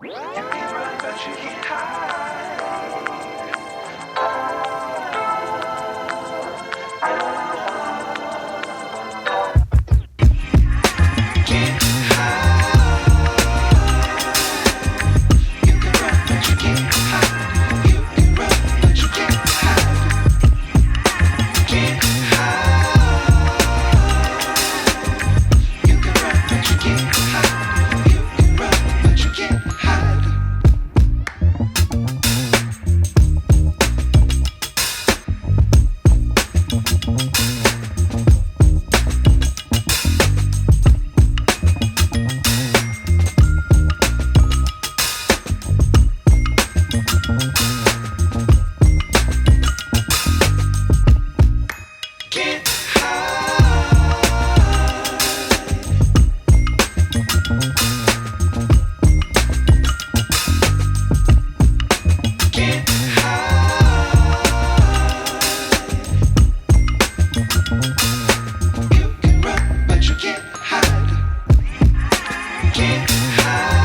You can run, but you can't hide. Can't hide. You can run, but you can't hide. You can run, but you can't hide. Can't hide. You can run, but you can't hide. You can run, but you can't hide. Can't Can't hide. You can run, but you can't hide. Can't hide.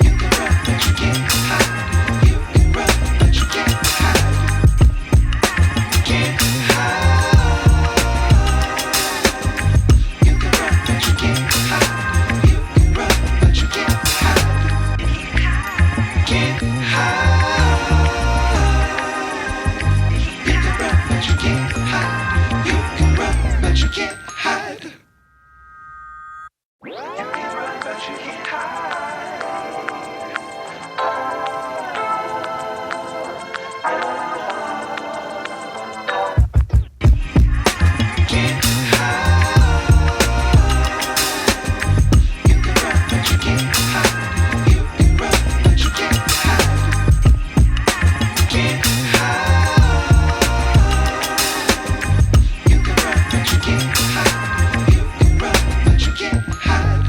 You can run, but you can't hide. You can run, but you can't hide. Can't hide. You can run, but you can't hide. You can run, but you can't hide. Can't hide. You can run, but you can't hide. You can run, but you can't hide. You can run, but you can't hide. Can't hide. You can run, but you can't hide. You can run, but you can't hide. Can't hide. You can run, but you can't hide. You can run, but you can't hide.